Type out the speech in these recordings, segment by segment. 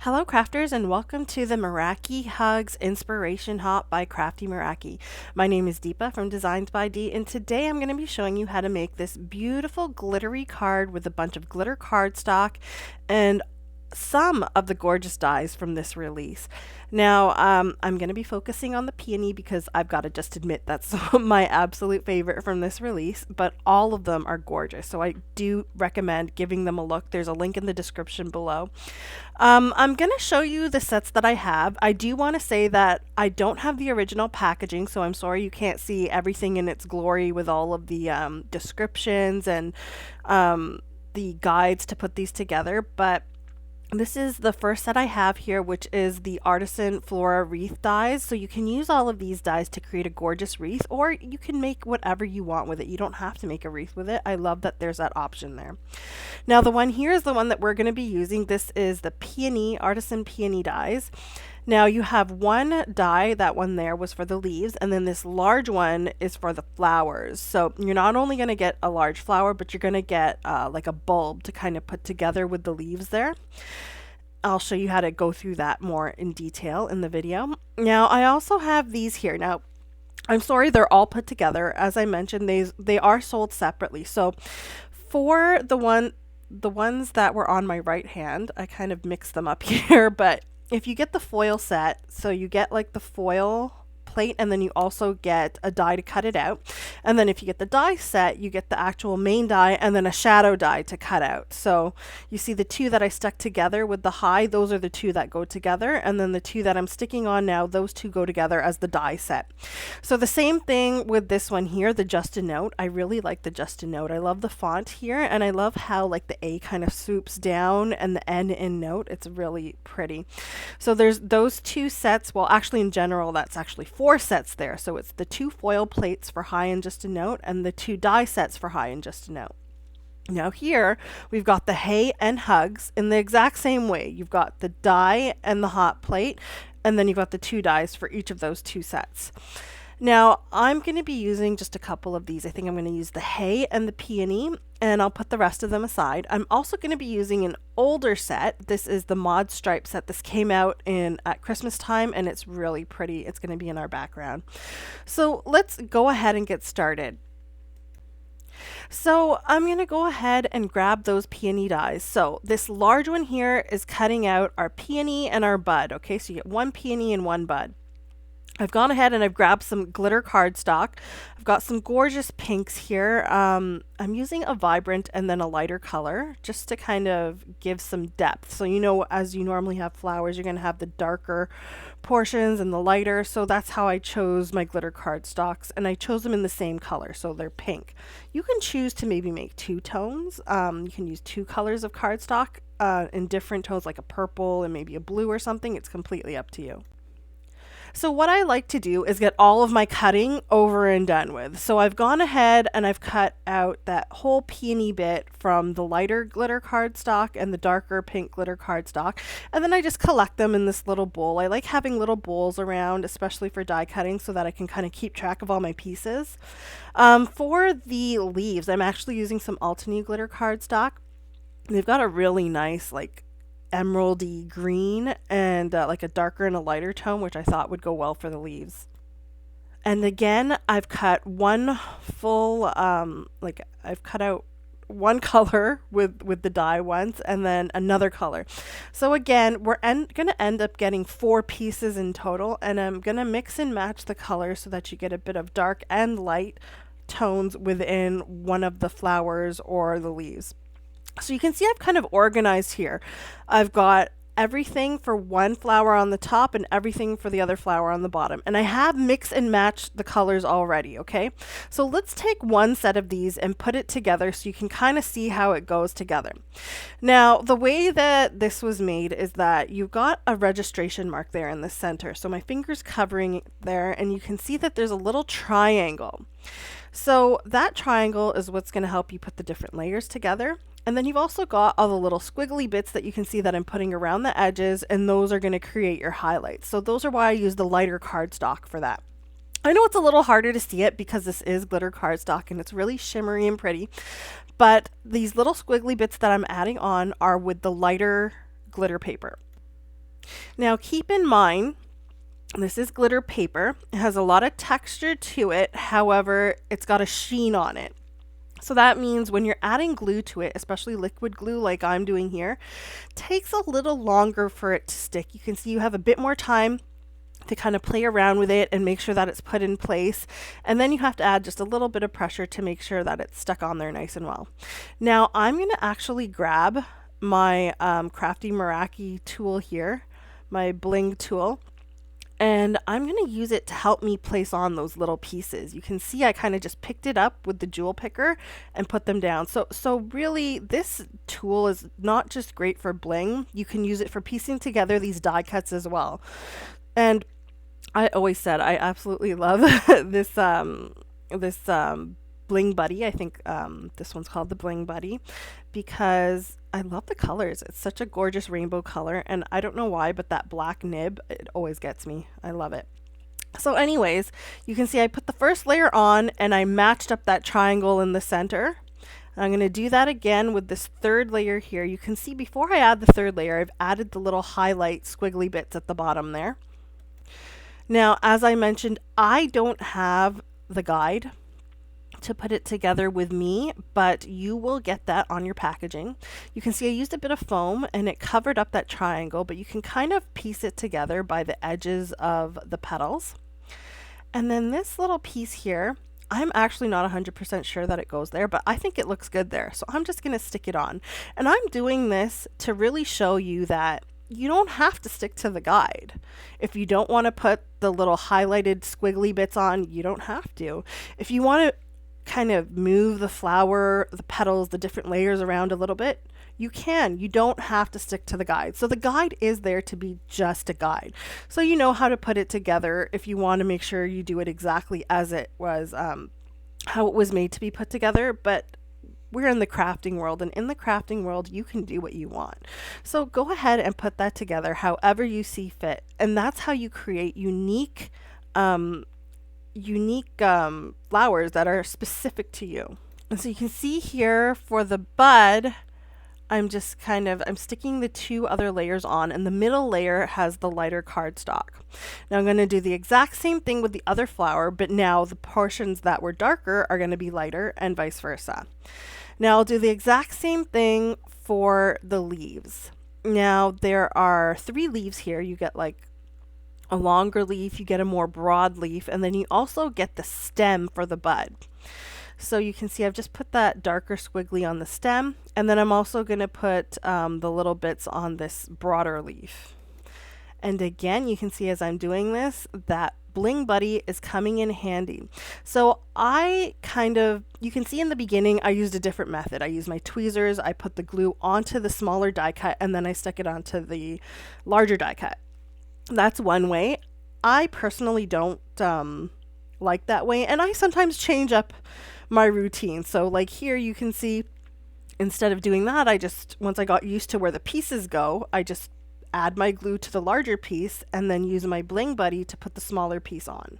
Hello crafters and welcome to the Meraki Hugs Inspiration Hop by Crafty Meraki. My name is Deepa from Designs by D, and today I'm going to be showing you how to make this beautiful glittery card with a bunch of glitter cardstock and some of the gorgeous dies from this release. Now, I'm going to be focusing on the peony because I've got to just admit that's my absolute favorite from this release, but all of them are gorgeous, so I do recommend giving them a look. There's a link in the description below. I'm going to show you the sets that I have. I do want to say that I don't have the original packaging, so I'm sorry you can't see everything in its glory with all of the descriptions and the guides to put these together, but this is the first set I have here, which is the Artisan Flora Wreath dies. So you can use all of these dies to create a gorgeous wreath, or you can make whatever you want with it. You don't have to make a wreath with it. I love that there's that option there. Now the one here is the one that we're going to be using. This is the Peony, Artisan Peony dies. Now you have one die, that one there was for the leaves, and then this large one is for the flowers. So you're not only going to get a large flower, but you're going to get like a bulb to kind of put together with the leaves there. I'll show you how to go through that more in detail in the video. Now I also have these here. Now I'm sorry, they're all put together. As I mentioned, they are sold separately. So for the ones that were on my right hand, I kind of mixed them up here, but if you get the foil set, so you get like the foil plate and then you also get a die to cut it out, and then if you get the die set, you get the actual main die and then a shadow die to cut out. So you see the two that I stuck together with the high, those are the two that go together, and then the two that I'm sticking on now, those two go together as the die set. So the same thing with this one here, the Just a Note. I really like the Just a Note. I love the font here, and I love how like the A kind of swoops down and the N in note. It's really pretty. So there's those two sets. Well, actually in general that's actually 4 sets there. So it's the 2 foil plates for high and Just a Note and the 2 die sets for high and Just a Note. Now here we've got the hay and hugs in the exact same way. You've got the die and the hot plate, and then you've got the 2 dies for each of those 2 sets. Now I'm going to be using just a couple of these. I think I'm going to use the hay and the peony, and I'll put the rest of them aside. I'm also going to be using an older set. This is the Mod Stripe set. This came out at Christmas time, and it's really pretty. It's going to be in our background. So let's go ahead and get started. So I'm going to go ahead and grab those peony dies. So this large one here is cutting out our peony and our bud. Okay, so you get 1 peony and 1 bud. I've gone ahead and I've grabbed some glitter cardstock. I've got some gorgeous pinks here. I'm using a vibrant and then a lighter color just to kind of give some depth. So, you know, as you normally have flowers, you're going to have the darker portions and the lighter. So that's how I chose my glitter cardstocks, and I chose them in the same color. So they're pink. You can choose to maybe make 2 tones. You can use 2 colors of cardstock in different tones, like a purple and maybe a blue or something. It's completely up to you. So what I like to do is get all of my cutting over and done with. So I've gone ahead and I've cut out that whole peony bit from the lighter glitter cardstock and the darker pink glitter cardstock. And then I just collect them in this little bowl. I like having little bowls around, especially for die cutting, so that I can kind of keep track of all my pieces. For the leaves, I'm actually using some Altany glitter cardstock. They've got a really nice, like, emeraldy green and like a darker and a lighter tone, which I thought would go well for the leaves. And again, I've cut one full I've cut out one color with the die once and then another color. So again, we're gonna end up getting 4 pieces in total, and I'm gonna mix and match the colors so that you get a bit of dark and light tones within one of the flowers or the leaves. So you can see I've kind of organized here. I've got everything for one flower on the top and everything for the other flower on the bottom. And I have mixed and matched the colors already, okay? So let's take one set of these and put it together so you can kind of see how it goes together. Now, the way that this was made is that you've got a registration mark there in the center. So my finger's covering there, and you can see that there's a little triangle. So that triangle is what's going to help you put the different layers together. And then you've also got all the little squiggly bits that you can see that I'm putting around the edges, and those are going to create your highlights. So those are why I use the lighter cardstock for that. I know it's a little harder to see it because this is glitter cardstock and it's really shimmery and pretty, but these little squiggly bits that I'm adding on are with the lighter glitter paper. Now keep in mind, this is glitter paper. It has a lot of texture to it. However, it's got a sheen on it. So that means when you're adding glue to it, especially liquid glue like I'm doing here, it takes a little longer for it to stick. You can see you have a bit more time to kind of play around with it and make sure that it's put in place. And then you have to add just a little bit of pressure to make sure that it's stuck on there nice and well. Now I'm going to actually grab my Crafty Meraki tool here, my bling tool, and I'm going to use it to help me place on those little pieces. You can see I kind of just picked it up with the jewel picker and put them down. So really this tool is not just great for bling, you can use it for piecing together these die cuts as well. And I always said I absolutely love this Bling Buddy. I think this one's called the Bling Buddy because I love the colors. It's such a gorgeous rainbow color, and I don't know why, but that black nib, it always gets me. I love it. So anyways, you can see I put the first layer on and I matched up that triangle in the center. I'm going to do that again with this third layer here. You can see before I add the third layer, I've added the little highlight squiggly bits at the bottom there. Now, as I mentioned, I don't have the guide to put it together with me, but you will get that on your packaging. You can see I used a bit of foam and it covered up that triangle, but you can kind of piece it together by the edges of the petals. And then this little piece here, I'm actually not 100% sure that it goes there, but I think it looks good there. So I'm just going to stick it on. And I'm doing this to really show you that you don't have to stick to the guide. If you don't want to put the little highlighted squiggly bits on, you don't have to. If you want to kind of move the flower, the petals, the different layers around a little bit, you can. You don't have to stick to the guide. So the guide is there to be just a guide. So you know how to put it together if you want to make sure you do it exactly as it was, how it was made to be put together. But we're in the crafting world, and in the crafting world, you can do what you want. So go ahead and put that together however you see fit. And that's how you create unique flowers that are specific to you. And so you can see here for the bud, I'm sticking the two other layers on, and the middle layer has the lighter cardstock. Now I'm going to do the exact same thing with the other flower, but now the portions that were darker are going to be lighter and vice versa. Now I'll do the exact same thing for the leaves. Now there are 3 leaves here. You get like a longer leaf, you get a more broad leaf, and then you also get the stem for the bud. So you can see I've just put that darker squiggly on the stem, and then I'm also going to put the little bits on this broader leaf. And again, you can see as I'm doing this, that Bling Buddy is coming in handy. So you can see in the beginning, I used a different method. I used my tweezers, I put the glue onto the smaller die cut, and then I stuck it onto the larger die cut. That's one way. I personally don't like that way, and I sometimes change up my routine. So like here you can see, instead of doing that, once I got used to where the pieces go, I just add my glue to the larger piece and then use my Bling Buddy to put the smaller piece on.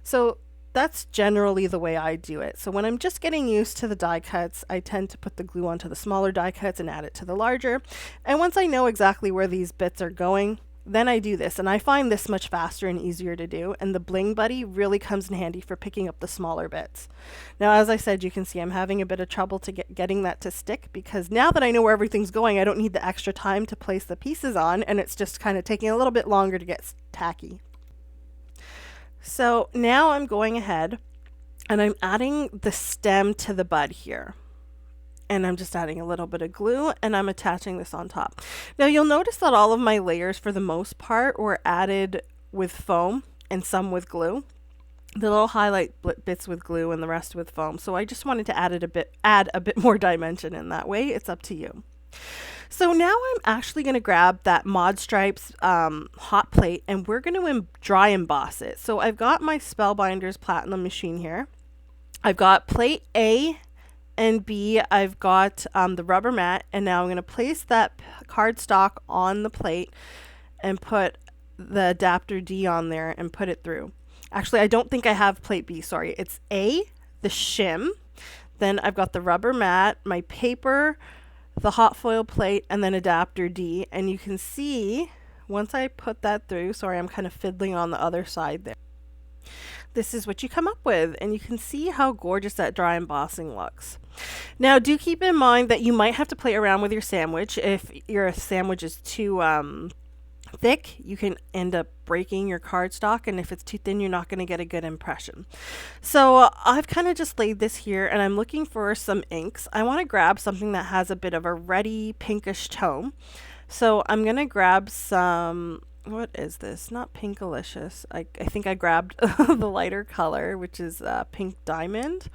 So that's generally the way I do it. So when I'm just getting used to the die cuts, I tend to put the glue onto the smaller die cuts and add it to the larger. And once I know exactly where these bits are going, then I do this, and I find this much faster and easier to do, and the Bling Buddy really comes in handy for picking up the smaller bits. Now, as I said, you can see I'm having a bit of trouble to getting that to stick, because now that I know where everything's going, I don't need the extra time to place the pieces on, and it's just kind of taking a little bit longer to get tacky. So now I'm going ahead, and I'm adding the stem to the bud here. And I'm just adding a little bit of glue, and I'm attaching this on top. Now you'll notice that all of my layers for the most part were added with foam and some with glue. The little highlight bits with glue and the rest with foam. So I just wanted to add a bit more dimension in that way. It's up to you. So now I'm actually going to grab that Mod Stripes hot plate, and we're going to dry emboss it. So I've got my Spellbinders Platinum machine here. I've got plate A and B, I've got the rubber mat, and now I'm going to place that cardstock on the plate and put the adapter D on there and put it through. Actually, I don't think I have plate B, sorry. It's A, the shim, then I've got the rubber mat, my paper, the hot foil plate, and then adapter D. And you can see once I put that through, sorry, I'm kind of fiddling on the other side there. This is what you come up with, and you can see how gorgeous that dry embossing looks. Now, do keep in mind that you might have to play around with your sandwich. If your sandwich is too thick, you can end up breaking your cardstock, and if it's too thin, you're not going to get a good impression. So I've kind of just laid this here, and I'm looking for some inks. I want to grab something that has a bit of a reddy pinkish tone. So I'm going to grab some, what is this? Not Pinkalicious. I think I grabbed the lighter color, which is Pink Diamond.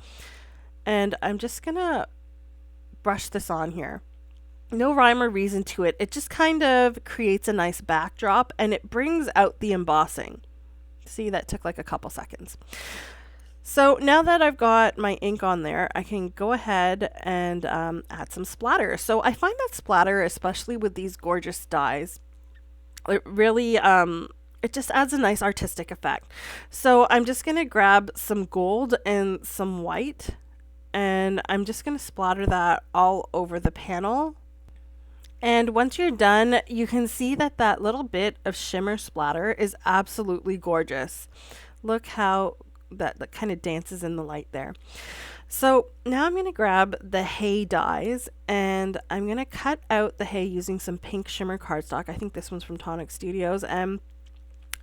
And I'm just going to brush this on here. No rhyme or reason to it. It just kind of creates a nice backdrop, and it brings out the embossing. See, that took like a couple seconds. So now that I've got my ink on there, I can go ahead and add some splatter. So I find that splatter, especially with these gorgeous dyes, it really, it just adds a nice artistic effect. So I'm just going to grab some gold and some white, and I'm just going to splatter that all over the panel. And once you're done, you can see that that little bit of shimmer splatter is absolutely gorgeous. Look how that kind of dances in the light there. So now I'm going to grab the hay dyes, and I'm going to cut out the hay using some pink shimmer cardstock. I think this one's from Tonic Studios, and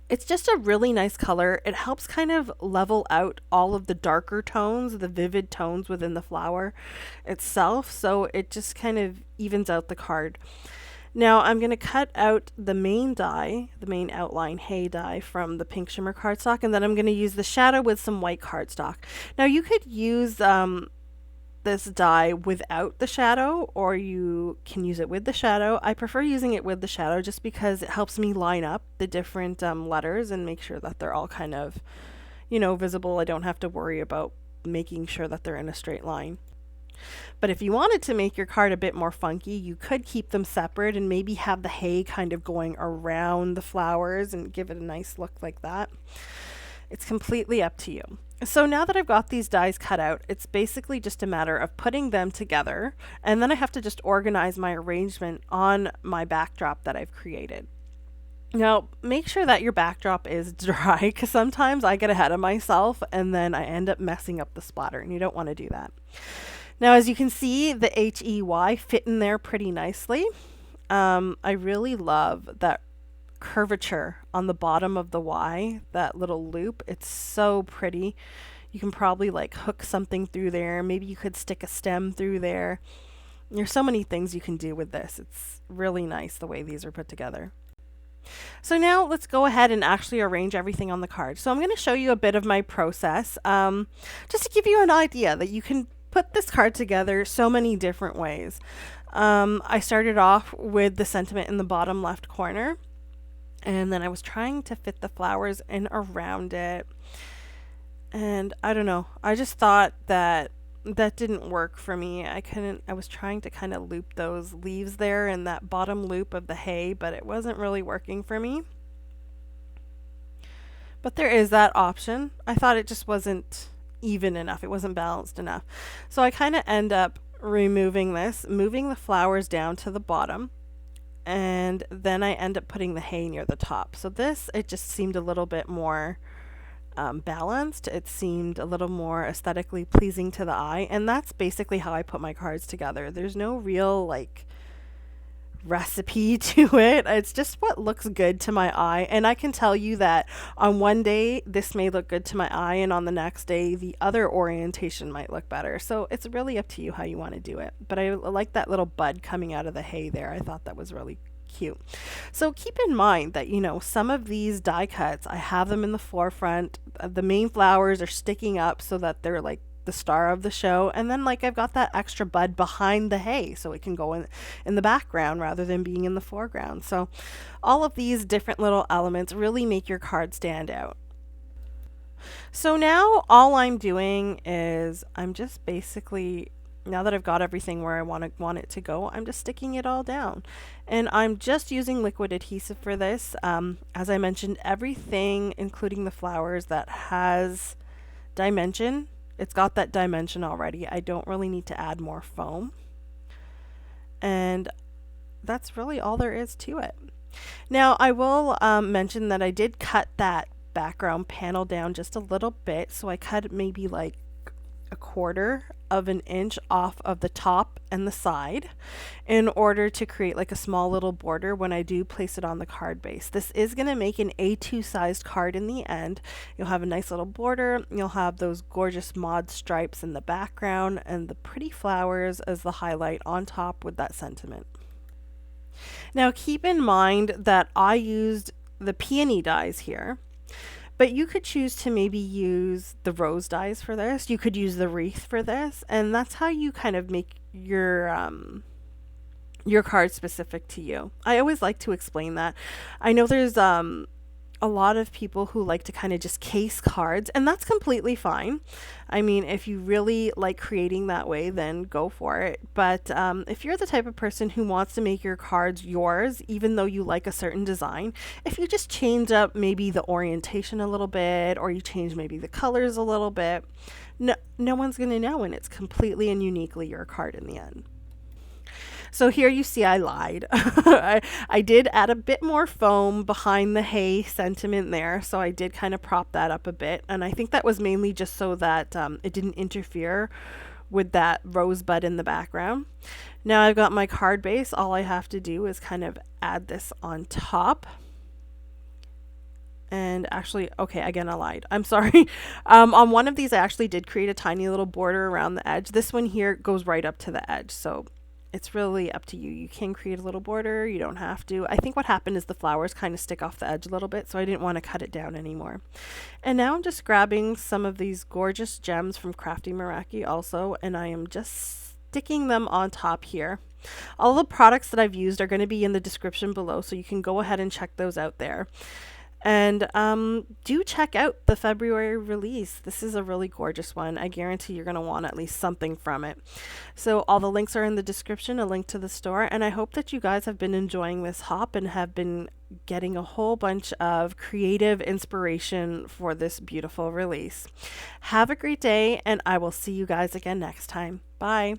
it's just a really nice color. It helps kind of level out all of the darker tones, the vivid tones within the flower itself, so it just kind of evens out the card. Now I'm going to cut out the main dye, the main outline hay dye from the pink shimmer cardstock, and then I'm going to use the shadow with some white cardstock. Now you could use this dye without the shadow, or you can use it with the shadow. I prefer using it with the shadow just because it helps me line up the different letters and make sure that they're all kind of, visible. I don't have to worry about making sure that they're in a straight line. But if you wanted to make your card a bit more funky, you could keep them separate and maybe have the hay kind of going around the flowers and give it a nice look like that. It's completely up to you. So now that I've got these dies cut out, it's basically just a matter of putting them together, and then I have to just organize my arrangement on my backdrop that I've created. Now, make sure that your backdrop is dry, because sometimes I get ahead of myself and then I end up messing up the splatter, and you don't want to do that. Now, as you can see, the HEY fit in there pretty nicely. I really love that curvature on the bottom of the Y, that little loop. It's so pretty. You can probably like hook something through there. Maybe you could stick a stem through there. There's so many things you can do with this. It's really nice the way these are put together. So now let's go ahead and actually arrange everything on the card. So I'm going to show you a bit of my process, just to give you an idea that you can put this card together so many different ways. I started off with the sentiment in the bottom left corner, and then I was trying to fit the flowers in around it. And I don't know, I just thought that didn't work for me. I was trying to kind of loop those leaves there in that bottom loop of the hay, but it wasn't really working for me. But there is that option. I thought it just wasn't even enough. It wasn't balanced enough. So I kind of end up removing this, moving the flowers down to the bottom, and then I end up putting the hay near the top. So this, it just seemed a little bit more balanced. It seemed a little more aesthetically pleasing to the eye, and that's basically how I put my cards together. There's no real like recipe to it. It's just what looks good to my eye, and I can tell you that on one day this may look good to my eye, and on the next day the other orientation might look better. So it's really up to you how you want to do it. But I like that little bud coming out of the hay there. I thought that was really cute. So keep in mind that, some of these die cuts, I have them in the forefront. The main flowers are sticking up so that they're like the star of the show, and then like I've got that extra bud behind the hay so it can go in the background rather than being in the foreground. So all of these different little elements really make your card stand out. So now all I'm doing is I'm just basically, now that I've got everything where I want it to go, I'm just sticking it all down. And I'm just using liquid adhesive for this. As I mentioned, everything, including the flowers that has dimension, it's got that dimension already. I don't really need to add more foam. And that's really all there is to it. Now, I will mention that I did cut that background panel down just a little bit. So I cut maybe like a quarter of an inch off of the top and the side in order to create like a small little border when I do place it on the card base. This is going to make an A2 sized card in the end. You'll have a nice little border. You'll have those gorgeous mod stripes in the background and the pretty flowers as the highlight on top with that sentiment. Now keep in mind that I used the peony dies here, but you could choose to maybe use the rose dies for this. You could use the wreath for this, and that's how you kind of make your card specific to you. I always like to explain that. I know there's a lot of people who like to kind of just case cards, and that's completely fine. I mean, if you really like creating that way, then go for it. But if you're the type of person who wants to make your cards yours, even though you like a certain design, if you just change up maybe the orientation a little bit, or you change maybe the colors a little bit, no one's going to know, and it's completely and uniquely your card in the end. So here you see I lied. I did add a bit more foam behind the hay sentiment there. So I did kind of prop that up a bit. And I think that was mainly just so that it didn't interfere with that rosebud in the background. Now I've got my card base. All I have to do is kind of add this on top. And actually, okay, again, I lied. I'm sorry. On one of these, I actually did create a tiny little border around the edge. This one here goes right up to the edge. So it's really up to you. You can create a little border. You don't have to. I think what happened is the flowers kind of stick off the edge a little bit, so I didn't want to cut it down anymore. And now I'm just grabbing some of these gorgeous gems from Crafty Meraki also, and I am just sticking them on top here. All the products that I've used are going to be in the description below, so you can go ahead and check those out there. And do check out the February release. This is a really gorgeous one. I guarantee you're going to want at least something from it. So all the links are in the description, a link to the store. And I hope that you guys have been enjoying this hop and have been getting a whole bunch of creative inspiration for this beautiful release. Have a great day, and I will see you guys again next time. Bye.